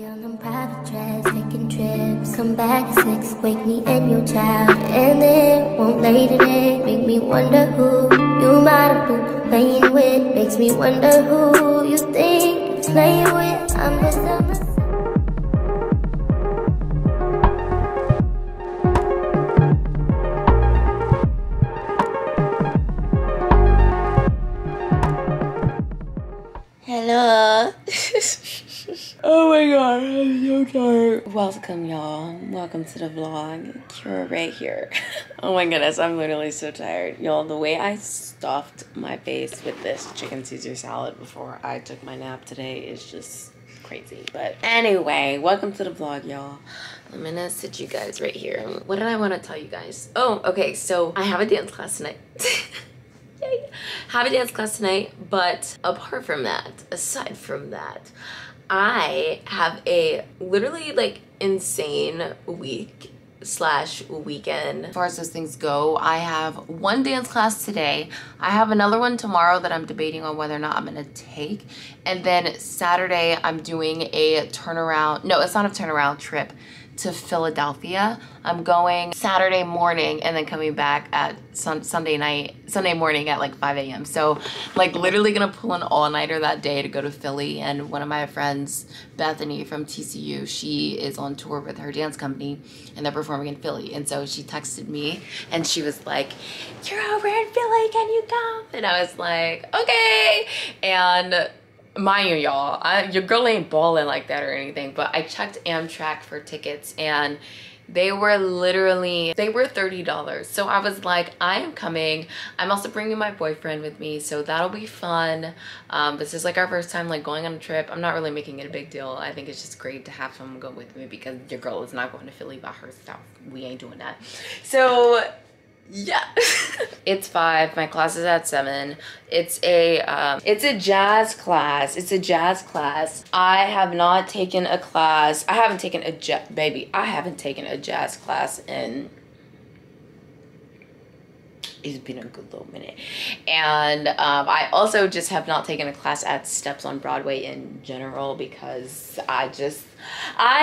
on them private jets, taking trips. Come back at 6, wake me and your child. And then won't lay today. Make me wonder who you might have been playing with. Makes me wonder who you think you're playing with. I'm a summer. Hello. Oh my god, I'm so tired. Welcome, y'all. Welcome to the vlog. Kirarai here. Oh my goodness, I'm literally so tired. Y'all, the way I stuffed my face with this chicken Caesar salad before I took my nap today is just crazy. But anyway, welcome to the vlog, y'all. I'm gonna sit you guys right here. What did I want to tell you guys? Oh, okay, so I have a dance class tonight. Yay. Have a dance class tonight, but apart from that, aside from that, I have a literally like insane week / weekend. As far as those things go, I have one dance class today. I have another one tomorrow that I'm debating on whether or not I'm gonna take. And then Saturday, I'm doing a turnaround. No, it's not a turnaround trip to Philadelphia. I'm going Saturday morning and then coming back at Sunday morning at like 5 a.m. So like literally gonna pull an all-nighter that day to go to Philly. And one of my friends, Bethany from TCU, she is on tour with her dance company and they're performing in Philly. And so she texted me and she was like, "You're over in Philly, can you come?" And I was like, okay. And mind you, y'all, your girl ain't balling like that or anything, but I checked Amtrak for tickets and they were $30. So I was like, I am coming. I'm also bringing my boyfriend with me, so that'll be fun. This is like our first time like going on a trip. I'm not really making it a big deal. I think it's just great to have someone go with me because your girl is not going to Philly by herself. We ain't doing that. So yeah. It's 5, my class is at 7. It's a jazz class. It's a jazz class. I have not taken a class. I haven't taken a jazz class in, it's been a good little minute. And I also just have not taken a class at Steps on Broadway in general because I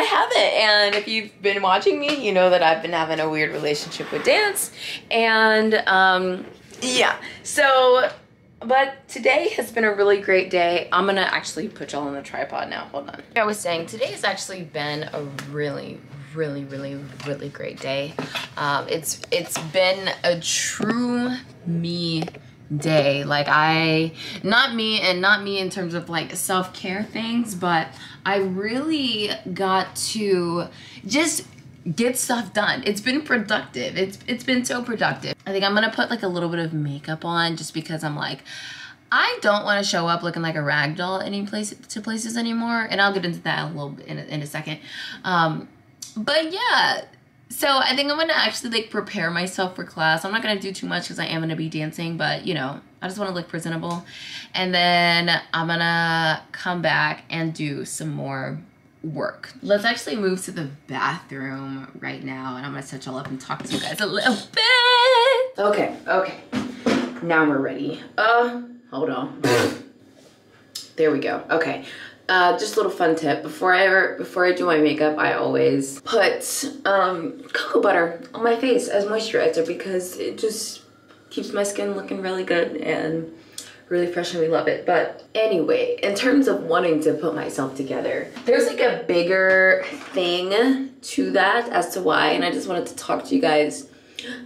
haven't. And if you've been watching me, you know that I've been having a weird relationship with dance. And yeah, so, but today has been a really great day. I'm gonna actually put y'all on the tripod now, hold on. Like I was saying, today has actually been a really great day. It's been a true me day. Like not me in terms of like self-care things, but I really got to just get stuff done. It's been productive. It's been so productive. I think I'm gonna put like a little bit of makeup on just because I'm like, I don't want to show up looking like a rag doll places anymore, and I'll get into that a little bit in a second. But yeah, so I think I'm gonna actually like prepare myself for class. I'm not gonna do too much because I am gonna be dancing, but you know, I just want to look presentable. And then I'm gonna come back and do some more work. Let's actually move to the bathroom right now and I'm gonna set y'all up and talk to you guys a little bit. Okay. Now we're ready. Hold on. There we go. Okay. Just a little fun tip. Before I do my makeup, I always put cocoa butter on my face as moisturizer because it just keeps my skin looking really good and really fresh, and we love it. But anyway, in terms of wanting to put myself together, there's like a bigger thing to that as to why, and I just wanted to talk to you guys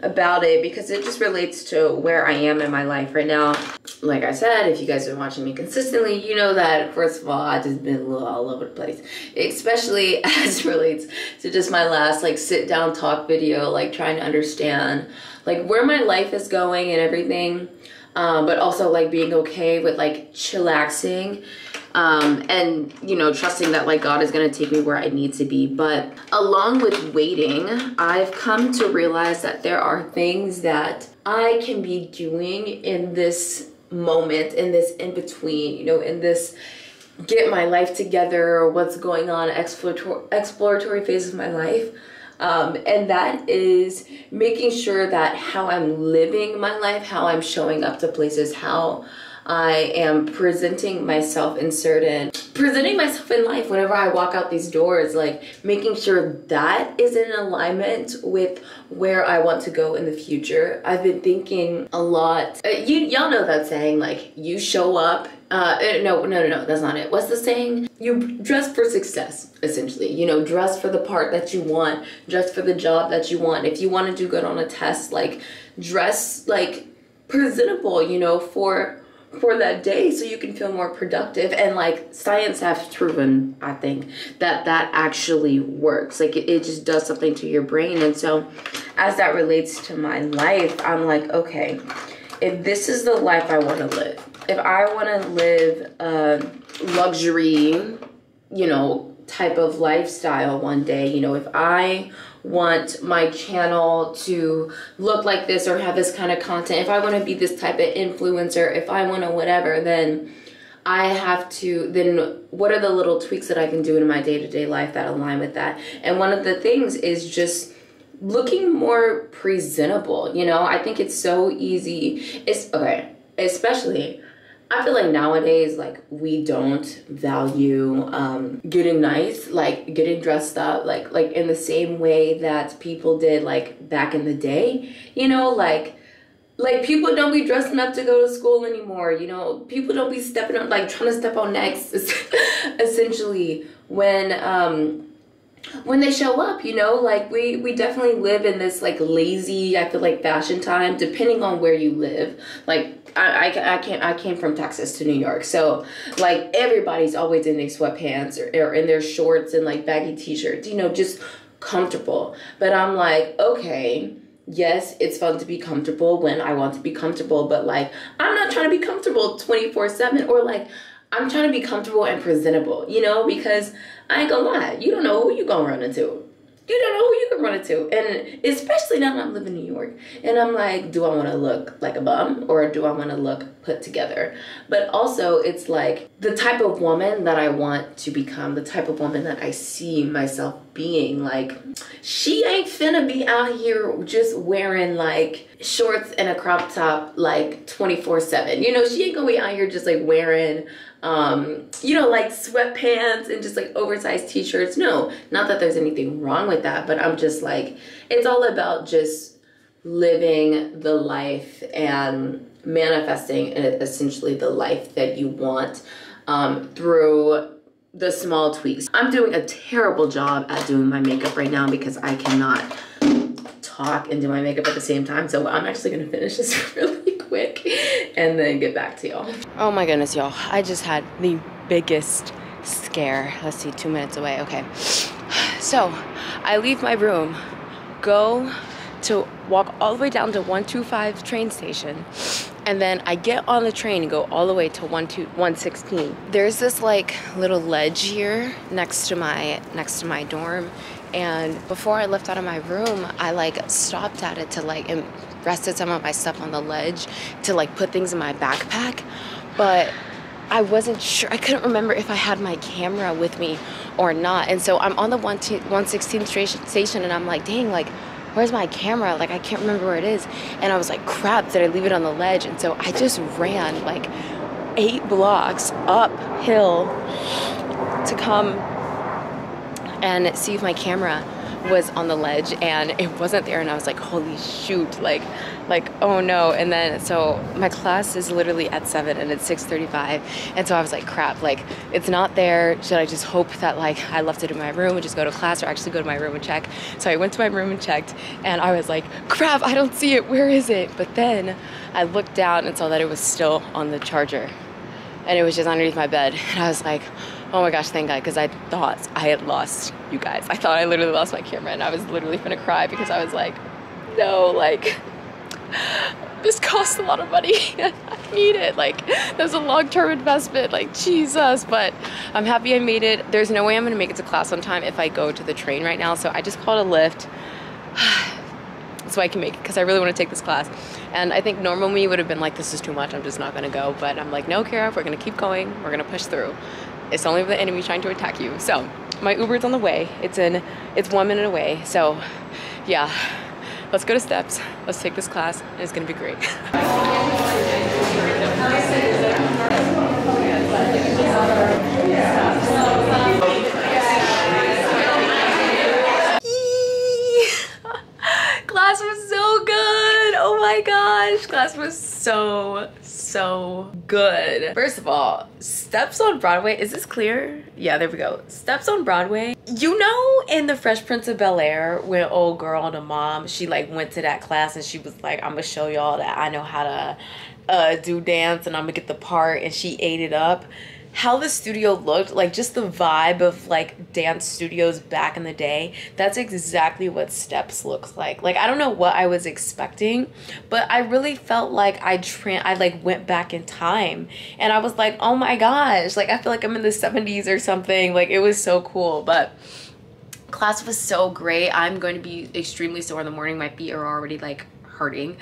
about it because it just relates to where I am in my life right now. Like I said, if you guys are watching me consistently, you know that first of all, I just been a little all over the place, especially as it relates to just my last like sit down talk video, like trying to understand like where my life is going and everything, but also like being okay with like chillaxing and you know, trusting that like God is gonna take me where I need to be. But along with waiting, I've come to realize that there are things that I can be doing in this moment, in this in-between, you know, in this get my life together or what's going on exploratory phase of my life. And that is making sure that how I'm living my life, how I'm showing up to places, how I am presenting myself in life whenever I walk out these doors, like making sure that is in alignment with where I want to go in the future. I've been thinking a lot. Y'all know that saying, like, you show up. No, that's not it. What's the saying? You dress for success, essentially. You know, dress for the part that you want, dress for the job that you want. If you want to do good on a test, like, dress like presentable, you know, for that day, so you can feel more productive. And like, science has proven, I think, that actually works. Like, it just does something to your brain. And so as that relates to my life, I'm like, okay, if this is the life I want to live, if I want to live a luxury, you know, type of lifestyle one day, you know, if I want my channel to look like this or have this kind of content, if I want to be this type of influencer, if I want to whatever, then I have to, then what are the little tweaks that I can do in my day-to-day life that align with that? And one of the things is just looking more presentable. You know, I think it's so easy. Especially, I feel like nowadays, like, we don't value getting nice, like getting dressed up, like in the same way that people did, like, back in the day. You know, like people don't be dressing up to go to school anymore. You know, people don't be stepping up, like trying to step on necks, essentially, when they show up, you know. Like, we definitely live in this, like, lazy, I feel like, fashion time, depending on where you live. Like, I came from Texas to New York, so like everybody's always in their sweatpants or in their shorts and like baggy t-shirts, you know, just comfortable. But I'm like, okay, yes, it's fun to be comfortable when I want to be comfortable, but like, I'm not trying to be comfortable 24/7, or like, I'm trying to be comfortable and presentable, you know, because I ain't gonna lie, you don't know who you gonna run into. You don't know who you can run into. And especially now that I'm living in New York. And I'm like, do I want to look like a bum, or do I want to look put together? But also, it's like the type of woman that I want to become, the type of woman that I see myself being. Like, she ain't finna be out here just wearing like shorts and a crop top like 24/7. You know, she ain't gonna be out here just like wearing you know, like sweatpants and just like oversized t-shirts. No, not that there's anything wrong with that, but I'm just like, it's all about just living the life and manifesting essentially the life that you want through the small tweaks. I'm doing a terrible job at doing my makeup right now because I cannot talk and do my makeup at the same time, so I'm actually gonna finish this really quick and then get back to y'all. Oh my goodness, y'all, I just had the biggest scare. Let's see, 2 minutes away. Okay, so I leave my room, go to walk all the way down to 125 train station, and then I get on the train and go all the way to 116. There's this like little ledge here next to my dorm, and before I left out of my room, I like stopped at it to like rested some of my stuff on the ledge to like put things in my backpack, but I wasn't sure. I couldn't remember if I had my camera with me or not. And so I'm on the 116th station, and I'm like, dang, like, where's my camera? Like, I can't remember where it is. And I was like, crap, did I leave it on the ledge? And so I just ran like 8 blocks uphill to come and see if my camera was on the ledge, and it wasn't there. And I was like, holy shoot, like oh no. And then so my class is literally at 7 and it's 6:35, and so I was like, crap, like it's not there. Should I just hope that like I left it in my room and just go to class, or actually go to my room and check? So I went to my room and checked, and I was like, crap, I don't see it, where is it? But then I looked down and saw that it was still on the charger, and it was just underneath my bed. And I was like, oh my gosh, thank God, because I thought I had lost you guys. I thought I literally lost my camera, and I was literally gonna cry because I was like, no, like, this costs a lot of money. I need it. Like, that was a long-term investment, like, Jesus. But I'm happy I made it. There's no way I'm gonna make it to class on time if I go to the train right now, so I just called a Lyft so I can make it, because I really want to take this class. And I think normal me would have been like, this is too much, I'm just not gonna go. But I'm like, no, Kara, we're gonna keep going, we're gonna push through. It's only the enemy trying to attack you. So my Uber's on the way. It's 1 minute away. So yeah, let's go to steps. Let's take this class, and it's gonna be great. Class was so good. Oh my gosh, class was so good. First of all, Steps on Broadway, is this clear? Yeah, there we go. Steps on Broadway. You know in the Fresh Prince of Bel-Air when old girl and the mom, she like went to that class and she was like, I'm gonna show y'all that I know how to do dance and I'm gonna get the part, and she ate it up. How the studio looked, like just the vibe of like dance studios back in the day, that's exactly what Steps looks like. Like I don't know what I was expecting, but I really felt like I like went back in time and I was like, oh my gosh, like I feel like I'm in the 70s or something. Like it was so cool. But class was so great. I'm going to be extremely sore in the morning. My feet are already like hurting,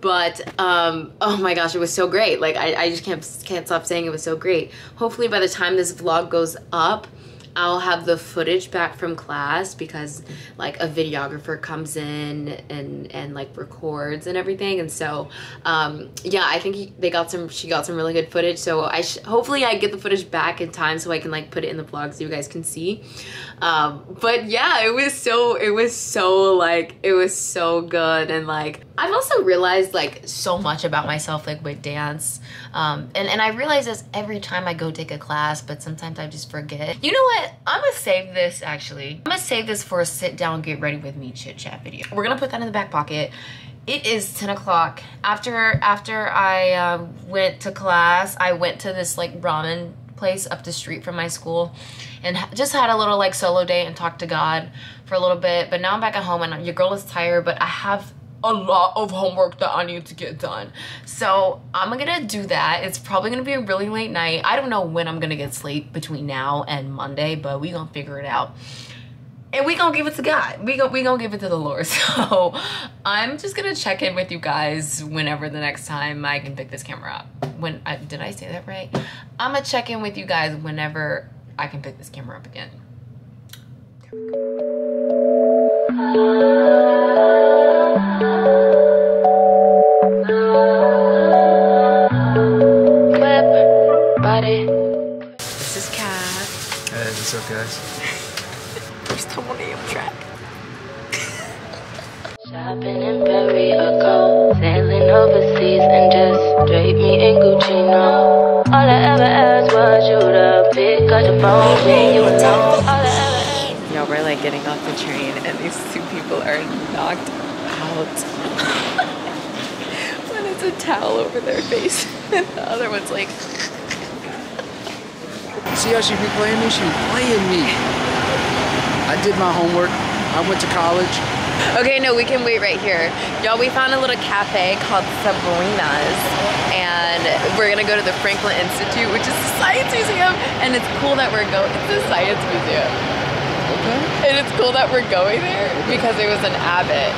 but oh my gosh, it was so great. Like I just can't stop saying it was so great. Hopefully by the time this vlog goes up, I'll have the footage back from class, because like a videographer comes in and like records and everything, and so yeah, I think she got some really good footage. So hopefully I get the footage back in time so I can like put it in the vlog so you guys can see. But yeah, it was so good. And like I've also realized like so much about myself like with dance, and I realize this every time I go take a class, but sometimes I just forget. You know what, I'm gonna save this actually. I'm gonna save this for a sit down get ready with me chit chat video. We're gonna put that in the back pocket. It is 10 o'clock. After I went to class, I went to this like ramen place up the street from my school and just had a little like solo day and talked to God for a little bit. But now I'm back at home and your girl is tired, but I have a lot of homework that I need to get done. So I'm gonna do that. It's probably gonna be a really late night. I don't know when I'm gonna get sleep between now and Monday, but we gonna figure it out. And we gonna give it to God. We gonna give it to the Lord. So I'm just gonna check in with you guys whenever the next time I can pick this camera up. Did I say that right? I'm gonna check in with you guys whenever I can pick this camera up again. There we go. This is Cav. Hey, what's up, guys? We're still on the track. Shopping in Paris or go sailing overseas and just drape me in Gucci, no. All I ever asked was you to pick up the phone when you alone. All I ever asked. No, we're like getting off the train and these two people are knocked out. One has a towel over their face and the other one's like... See how she be playing me? She be playing me. I did my homework. I went to college. Okay, no, we can wait right here. Y'all, we found a little cafe called Sabrina's, and we're gonna go to the Franklin Institute, which is a science museum, and it's cool that we're going. It's a science museum. Okay. And it's cool that we're going there because it was an Abbott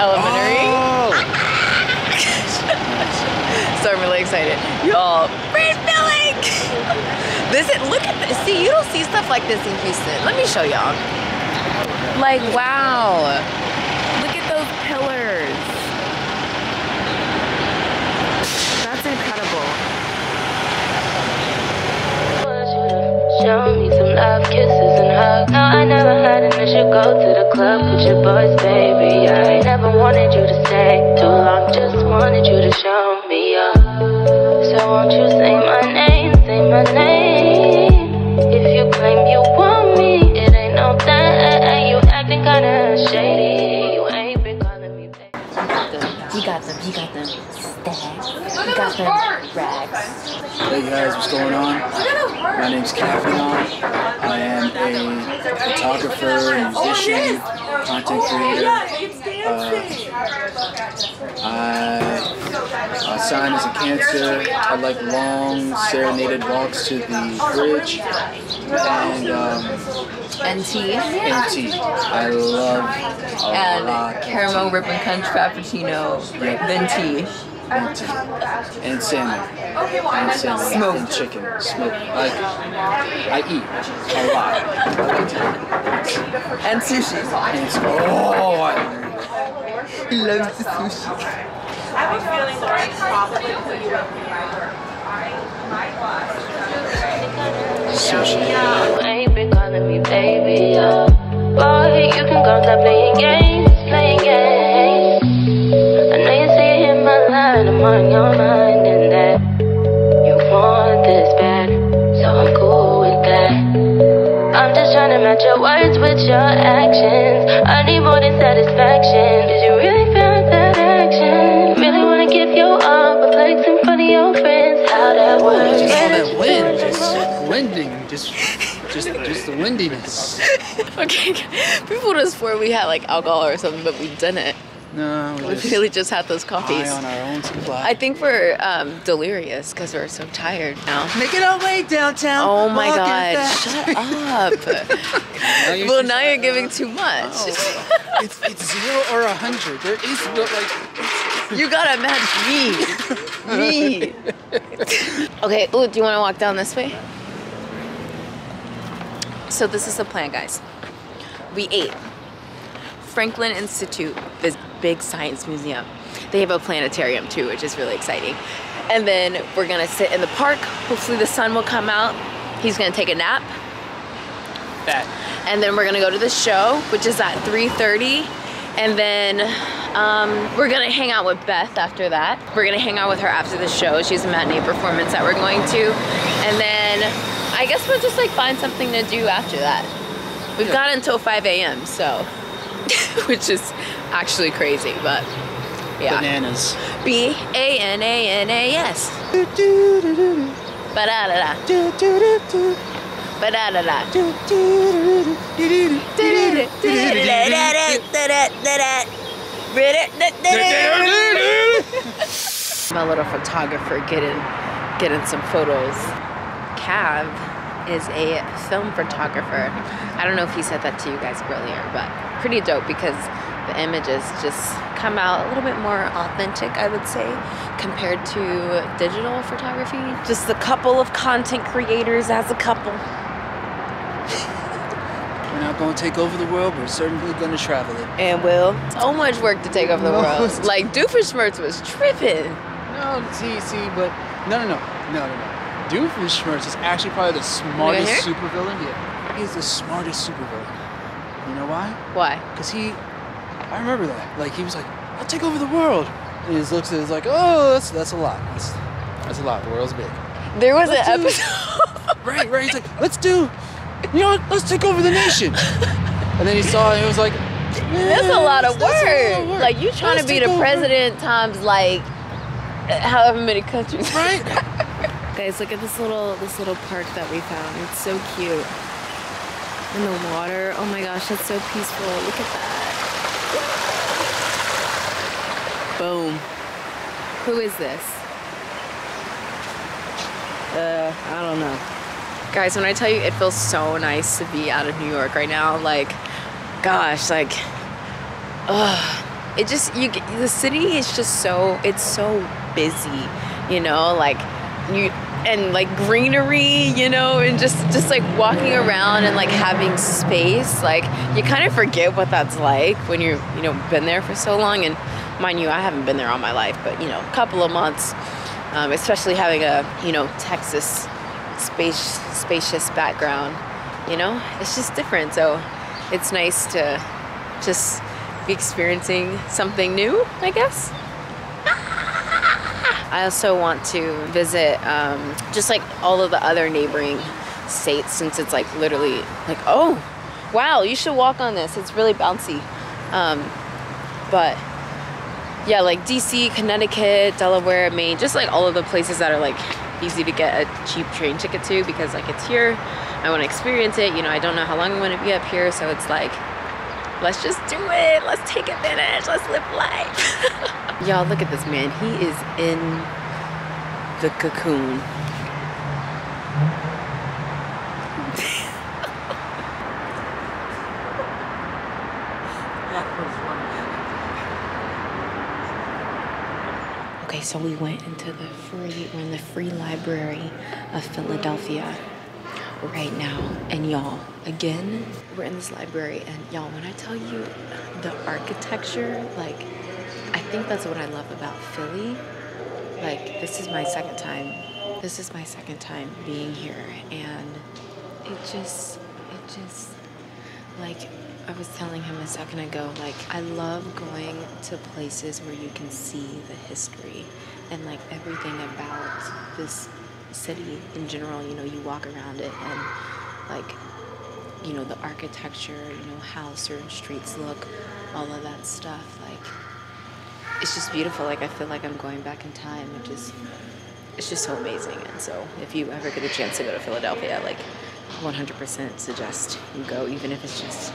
elementary. Oh. So I'm really excited. Y'all, brain filling! Look at this. See, you don't see stuff like this in Houston. Let me show y'all. Like, wow. Look at those pillars. That's incredible. Show me some love, kisses and hugs. No, I never had an issue. Go to the club with your boys, baby. I never wanted you to stay too long. Just wanted you to show me up. So won't you say my name, say my name. If you claim you want me, it ain't no thing. You acting kinda shady. You ain't been calling me back. He got them stacks. He got them rags. Hey guys, what's going on? My name's CanvaPro. I am a photographer, musician, content creator. I signed as a Cancer. I like long serenaded walks to the bridge. And tea. I love a lot caramel ribbon crunch frappuccino. Then tea. And salmon. Smoked. And chicken. Smoked. I eat a lot. And sushi. He loves the sushi. I have a feeling Lauren probably put you up in my work. My boss. Sushi. You ain't been calling me baby, boy, you can go stop playing games, playing games. I know you see it in my line, I'm on your mind, and that you want this bad, so I'm cool with that. I'm just trying to match your words with your actions. I need more than satisfaction. Did you really feel that action? Really wanna give you all, but flex in front of your friends. How that works? Just all that wind, just winding, just the windiness. Okay, people would have swore we had like alcohol or something, but we didn't. No, We really just had those coffees. high on our own supply. I think we're delirious because we're so tired now. Making our way downtown. Oh my walking God, fast. shut up. Well, now you're giving too much. Oh, it's 0 or 100. There is no like. You gotta match me. Okay, ooh, do you wanna walk down this way? So this is the plan, guys. We ate. Franklin Institute, this big science museum. They have a planetarium too, which is really exciting. And then we're gonna sit in the park. Hopefully the sun will come out. He's gonna take a nap. And then we're gonna go to the show, which is at 3:30. And then we're gonna hang out with Beth after that. We're gonna hang out with her after the show. She has a matinee performance that we're going to. And then I guess we'll just like find something to do after that. We've got until 5 a.m. so, which is actually crazy, but yeah. Bananas. B-A-N-A-N-A-S. Ba-da-da-da. Ba-da-da-da. My little photographer getting some photos. Cav is a film photographer. I don't know if he said that to you guys earlier, but pretty dope because the images just come out a little bit more authentic, I would say, compared to digital photography. Just a couple of content creators as a couple. We're not going to take over the world, we're certainly going to travel it. And will. So much work to take over the world. Like Doofenshmirtz was tripping. No, see, but no. Doofenshmirtz is actually probably the smartest supervillain. Yeah, he's the smartest supervillain. You know why? Why? Because I remember that. Like he was like, I'll take over the world. And he just looks at it like, oh, that's a lot. That's a lot. The world's big. There was an episode. Right. He's like, let's take over the nation. And then he saw it and it was like, that's a lot of work. Like you trying to be the president times like however many countries. Right. Guys, look at this little park that we found. It's so cute. And the water. Oh my gosh, that's so peaceful. Look at that. Boom. Who is this? I don't know. Guys, when I tell you it feels so nice to be out of New York right now, like, gosh, like, it just, the city is just it's so busy, you know, like, and like greenery, you know, and just like walking around and like having space, like, you kind of forget what that's like when you're, you know, been there for so long. And mind you, I haven't been there all my life, but, you know, a couple of months, especially having a, you know, Texas spacious background, you know, it's just different. So it's nice to just be experiencing something new, I guess. I also want to visit just like all of the other neighboring states, since it's like literally like, oh wow, you should walk on this, it's really bouncy. But yeah, like DC, Connecticut, Delaware, Maine, just like all of the places that are like easy to get a cheap train ticket to, because like it's here, I want to experience it, you know, I don't know how long I'm going to be up here, so it's like, let's just do it, let's take advantage, let's live life. Y'all, look at this man, he is in the cocoon. Okay, so we went into we're in the Free Library of Philadelphia right now. And y'all, again, we're in this library, and y'all, when I tell you the architecture, like, I think that's what I love about Philly. Like, this is my second time This is my second time being here, and it just, like I was telling him a second ago, like I love going to places where you can see the history and like everything about this city in general. You know, you walk around it and like, you know, the architecture, you know, how certain streets look, all of that stuff. Like, it's just beautiful. Like, I feel like I'm going back in time, which is, it's just so amazing. And so if you ever get a chance to go to Philadelphia, like 100% suggest you go, even if it's just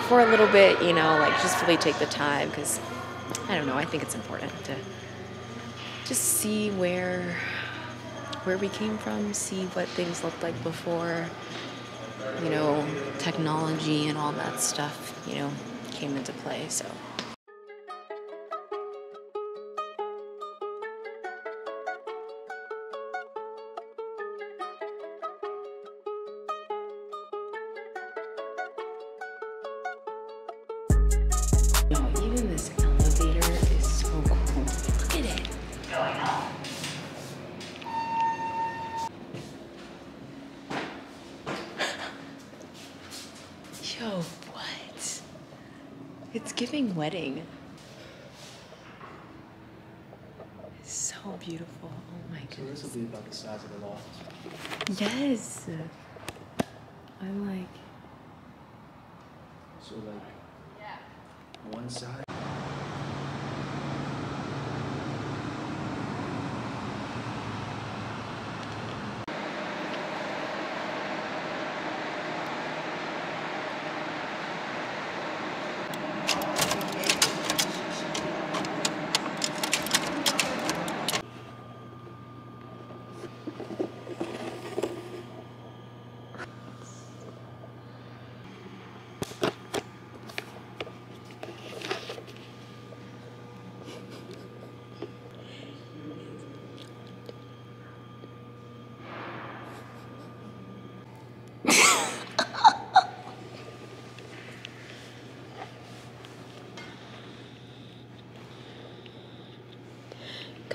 for a little bit, you know, like just really take the time, because I don't know, I think it's important to just see where we came from, see what things looked like before, you know, technology and all that stuff, you know, came into play. So even this elevator is so cool. Look at it. Yo, what? It's giving wedding. It's so beautiful. Oh my goodness. So this will be about the size of the loft. Yes. I'm like, So like one side.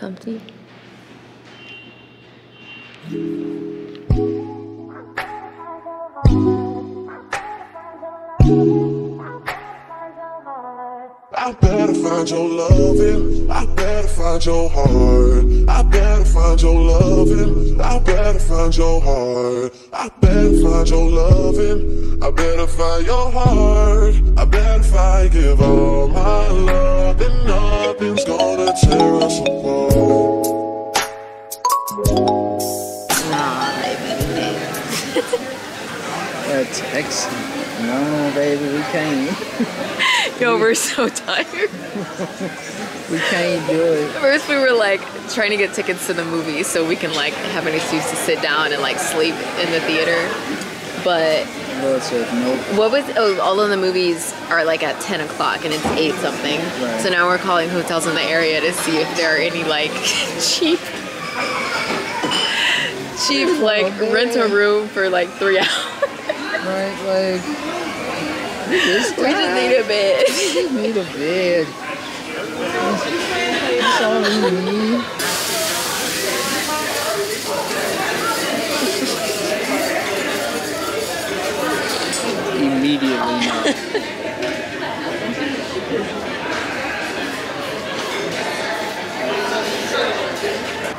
comfy. I better find your loving, I better find your heart. I better find your loving, I better find your heart. I better find your loving, I better find your heart. I bet if I give all my love, then nothing's gonna tear us apart. Nah, Texas. No, baby, we can't. yo, we're so tired. We can't do it. First we were like trying to get tickets to the movie so we can like have an excuse to sit down and like sleep in the theater. But Lord said nope. what was, oh, all of the movies are like at 10 o'clock and it's 8 something. Right. So now we're calling hotels in the area to see if there are any like cheap like rent a room for like 3 hours. Right, like We just need a bed. we just need a bed. That's all we need. Immediately not.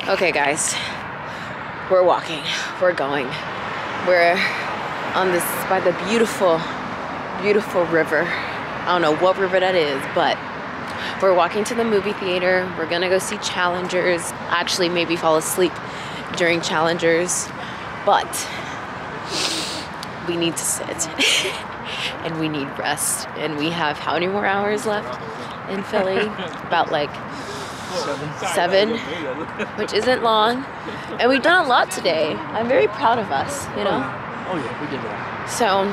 Okay guys, we're walking, we're going. We're on this, by the beautiful river. I don't know what river that is, but we're walking to the movie theater. We're gonna go see Challengers. Actually, maybe fall asleep during Challengers, but we need to sit and we need rest. And we have how many more hours left in Philly? About like 7, which isn't long. And we've done a lot today. I'm very proud of us, you know? Oh yeah, we did that. So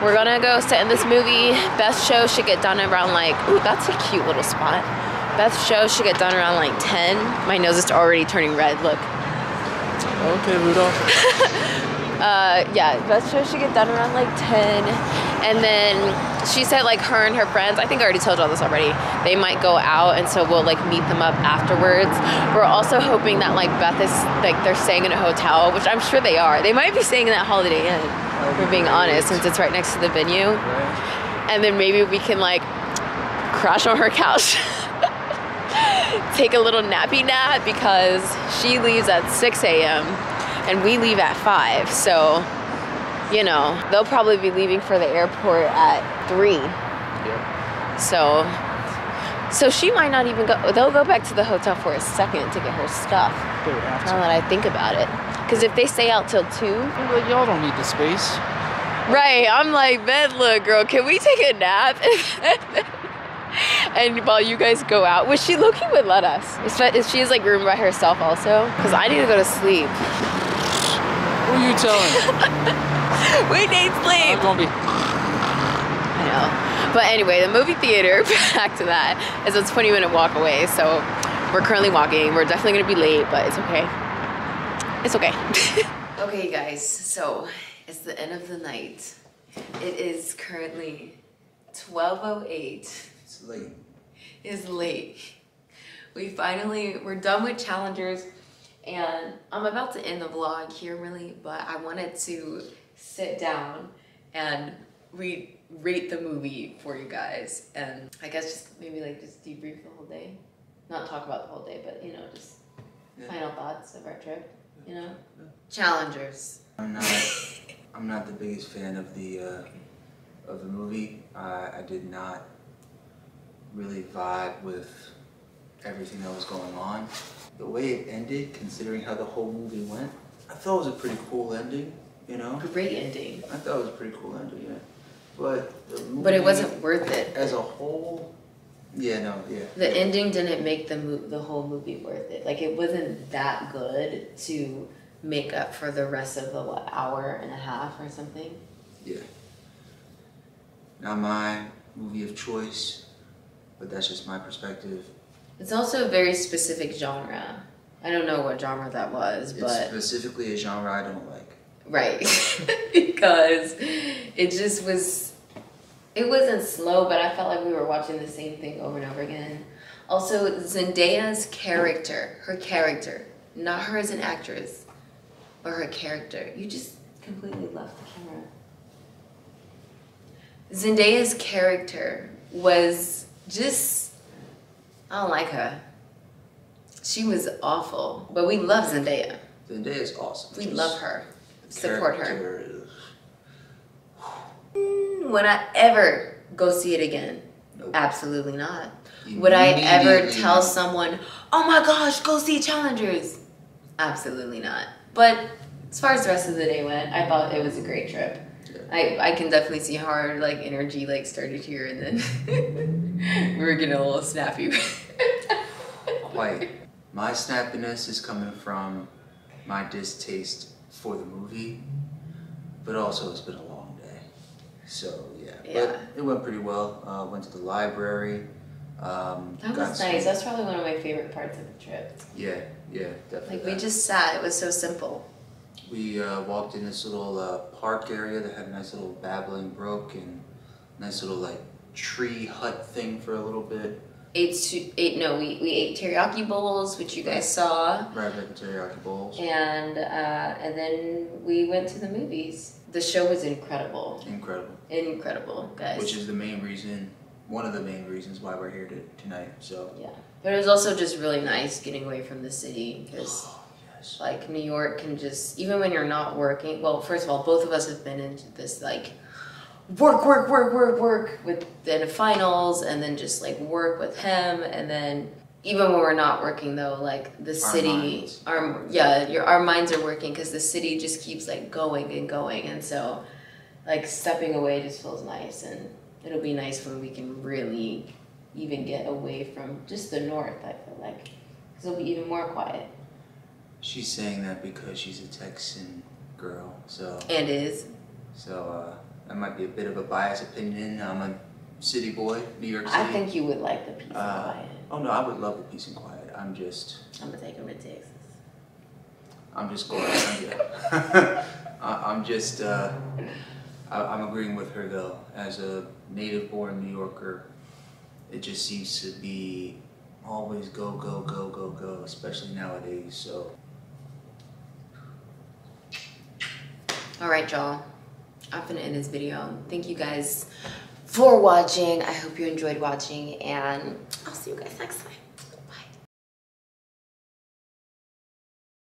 we're gonna go sit in this movie. Beth's show should get done around like, ooh, that's a cute little spot. Beth's show should get done around like 10. My nose is already turning red, look. Okay, Rudolph. Yeah, Beth's show should get done around like 10. And then she said like her and her friends, I think I already told y'all this already, they might go out, and so we'll like meet them up afterwards. We're also hoping that like Beth is like they're staying in a hotel, which I'm sure they are. They might be staying in that Holiday Inn, if we're being honest, since it's right next to the venue. Right. And then maybe we can like crash on her couch. Take a little nappy nap, because she leaves at 6 a.m. and we leave at 5. So, you know, they'll probably be leaving for the airport at 3. Yeah. So she might not even go. They'll go back to the hotel for a second to get her stuff. Now that I think about it. Because if they stay out till 2. Well, y'all don't need the space. Right. I'm like, man, look, girl, can we take a nap? And while you guys go out, which she low-key would let us. If she is like room by herself also. Because I need to go to sleep. Who are you telling? We need sleep. I'm gonna be. I know. But anyway, the movie theater, back to that, is a 20-minute walk away. So we're currently walking. We're definitely gonna be late, but it's okay. It's okay. Okay, guys, so it's the end of the night. It is currently 12:08. It's late. It's late. We're done with challengers, and I'm about to end the vlog here really, but I wanted to sit down and rate the movie for you guys, and I guess just maybe like just debrief the whole day. Not talk about the whole day, but you know, just final thoughts of our trip, you know? Challengers. I'm not the biggest fan of the movie. I did not really vibe with everything that was going on. The way it ended, considering how the whole movie went, I thought it was a pretty cool ending, you know? Great ending. I thought it was a pretty cool ending, yeah. But the movie, But it wasn't worth it. as a whole. Yeah, no, yeah. The ending didn't make the whole movie worth it. Like, it wasn't that good to make up for the rest of the hour and a half or something. Yeah. Not my movie of choice, but that's just my perspective. It's also a very specific genre. I don't know what genre that was, It's but specifically a genre I don't like. right. Because it just was, it wasn't slow, but I felt like we were watching the same thing over and over again. Also, Zendaya's character, her character, not her as an actress, but her character. You just completely left the camera. Zendaya's character was just, I don't like her. She was awful, but we love Zendaya. Zendaya's awesome. We love her. Support her. Is... Would I ever go see it again? Nope. Absolutely not. Would I ever tell someone, oh my gosh, go see Challengers? Absolutely not. But as far as the rest of the day went, I thought it was a great trip. Yeah. I can definitely see how our like energy like started here, and then we were getting a little snappy. Quite. My snappiness is coming from my distaste for the movie, but also it's been a long day. So yeah. But it went pretty well. Went to the library. That was nice. That's probably one of my favorite parts of the trip. Yeah, definitely. Like we just sat. It was so simple. We walked in this little park area that had a nice little babbling brook and nice little like tree hut thing for a little bit. We ate teriyaki bowls, which you guys saw. Right, teriyaki bowls. And then we went to the movies. The show was incredible. Incredible, guys. Which is the main reason, one of the main reasons why we're here tonight. So yeah, but it was also just really nice getting away from the city, because like New York can just, even when you're not working. Well, first of all, both of us have been into this like work with the finals, and then just like work with him, and then even when we're not working though, like the city, our minds are working because the city just keeps like going and going, and so like stepping away just feels nice, and it'll be nice when we can really even get away from just the north. I feel like because it'll be even more quiet. She's saying that because she's a Texan girl, so that might be a bit of a biased opinion. I'm a city boy, New York City. I think you would like the peace and quiet. Oh no, I would love the peace and quiet. I'm gonna take him to Texas. I'm just going. I'm just I'm agreeing with her though. As a native-born New Yorker, it just seems to be always go, go, go, go, go, especially nowadays, so. All right, y'all. I'm gonna end this video. Thank you guys for watching. I hope you enjoyed watching, and I'll see you guys next time.